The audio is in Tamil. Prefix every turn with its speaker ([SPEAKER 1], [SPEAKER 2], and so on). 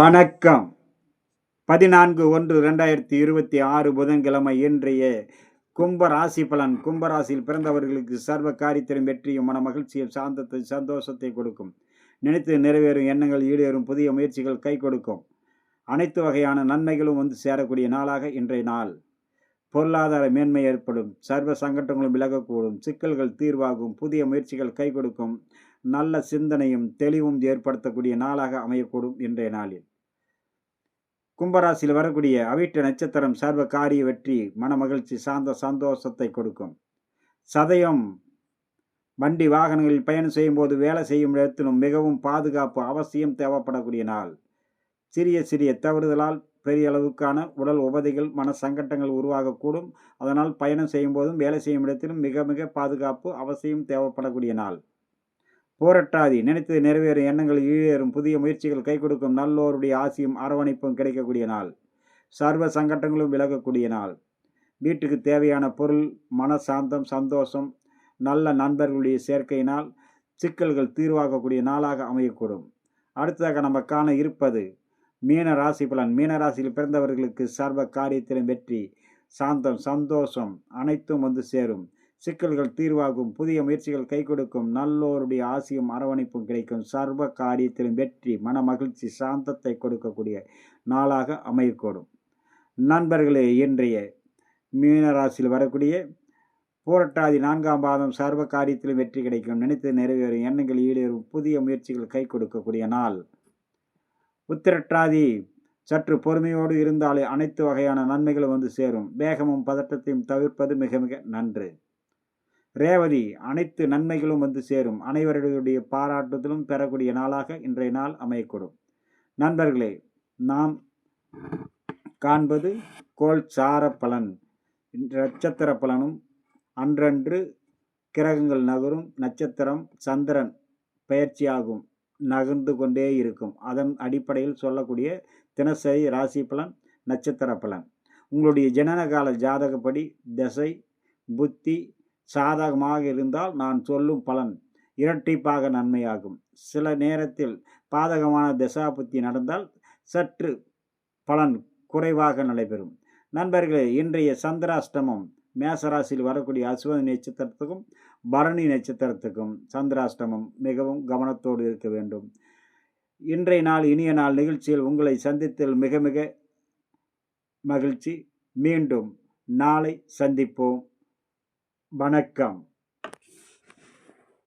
[SPEAKER 1] வணக்கம். 14/1/2026 புதன்கிழமை இன்றைய கும்ப ராசி பலன். கும்ப ராசியில் பிறந்தவர்களுக்கு சர்வ காரியத்திலும் வெற்றியும் மன மகிழ்ச்சியும் சாந்தத்தை சந்தோஷத்தை கொடுக்கும். நினைத்து நிறைவேறும் எண்ணங்கள் ஈடேறும். புதிய முயற்சிகள் கை கொடுக்கும். அனைத்து வகையான நன்மைகளும் வந்து சேரக்கூடிய நாளாக இன்றைய நாள். பொருளாதார மேன்மை ஏற்படும். சர்வ சங்கடங்களும் விலகக்கூடும். சிக்கல்கள் தீர்வாகும். புதிய முயற்சிகள் கை கொடுக்கும். நல்ல சிந்தனையும் தெளிவும் ஏற்படுத்தக்கூடிய நாளாக அமையக்கூடும் இன்றைய நாளில். கும்பராசியில் வரக்கூடிய அவிட்ட நட்சத்திரம் சர்வ காரிய வெற்றி மன மகிழ்ச்சி சாந்த சந்தோஷத்தை கொடுக்கும். சதயம் வண்டி வாகனங்களில் பயணம் செய்யும் போது வேலை செய்யும் இடத்திலும் மிகவும் பாதுகாப்பு அவசியம் தேவைப்படக்கூடிய நாள். சிறிய சிறிய தவறுதலால் பெரிய அளவுக்கான உடல் உபதைகள் மன சங்கடங்கள் உருவாகக்கூடும். அதனால் பயணம் செய்யும் போதும் வேலை செய்யும் இடத்திலும் மிக மிக பாதுகாப்பு அவசியம் தேவைப்படக்கூடிய நாள். போராட்டாதி நினைத்து நிறைவேறும் எண்ணங்கள் ஈழேறும். புதிய முயற்சிகள் கை கொடுக்கும். நல்லோருடைய ஆசியும் அரவணைப்பும் கிடைக்கக்கூடிய நாள். சர்வ சங்கடங்களும் விலகக்கூடிய நாள். வீட்டுக்கு தேவையான பொருள் மன சாந்தம் சந்தோஷம் நல்ல நண்பர்களுடைய சேர்க்கையினால் சிக்கல்கள் தீர்வாகக்கூடிய நாளாக அமையக்கூடும். அடுத்ததாக நம்ம காண இருப்பது மீன ராசி பலன். மீன ராசியில் பிறந்தவர்களுக்கு சர்வ காரியத்திலும் வெற்றி சாந்தம் சந்தோஷம் அனைத்தும் வந்து சேரும். சிக்கல்கள் தீர்வாகும். புதிய முயற்சிகள் கை கொடுக்கும். நல்லோருடைய ஆசியும் அரவணைப்பும் கிடைக்கும். சர்வ காரியத்திலும் வெற்றி மன மகிழ்ச்சி சாந்தத்தை கொடுக்கக்கூடிய நாளாக அமையக்கூடும். நண்பர்களே, இன்றைய மீனராசியில் வரக்கூடிய போராட்டாதி 4ஆம் பாதம் சர்வ காரியத்திலும் வெற்றி கிடைக்கும். நினைத்து நிறைவேறும் எண்ணங்கள் ஈடேறும். புதிய முயற்சிகள் கை கொடுக்கக்கூடிய நாள். உத்திரட்டாதி சற்று பொறுமையோடு இருந்தாலே அனைத்து வகையான நன்மைகளும் வந்து சேரும். வேகமும் பதட்டத்தையும் தவிர்ப்பது மிக மிக நன்று. ரேவதி அனைத்து நன்மைகளும் வந்து சேரும். அனைவருடைய பாராட்டுதலும் பெறக்கூடிய நாளாக இன்றைய நாள் அமையக்கூடும். நண்பர்களே, நாம் காண்பது கோள் சார பலன். நட்சத்திர பலனும் அன்றன்று கிரகங்கள் நகரும். நட்சத்திரம் சந்திரன் பயிற்சியாகும், நகர்ந்து கொண்டே இருக்கும். அதன் அடிப்படையில் சொல்லக்கூடிய தினசரி ராசி பலன் நட்சத்திர பலன். உங்களுடைய ஜனனகால ஜாதகப்படி திசை புத்தி சாதகமாக இருந்தால் நான் சொல்லும் பலன் இரட்டிப்பாக நன்மையாகும். சில நேரத்தில் பாதகமான திசா புத்தி நடந்தால் சற்று பலன் குறைவாக நடைபெறும். நண்பர்களே, இன்றைய சந்திராஷ்டமம் மேசராசியில் வரக்கூடிய அஸ்வினி நட்சத்திரத்துக்கும் பரணி நட்சத்திரத்துக்கும் சந்திராஷ்டமம் மிகவும் கவனத்தோடு இருக்க வேண்டும். இன்றைய நாள் இனிய நாள் நிகழ்ச்சியில் உங்களை சந்தித்தல் மிக மிக மகிழ்ச்சி. மீண்டும் நாளை சந்திப்போம். வணக்கம்.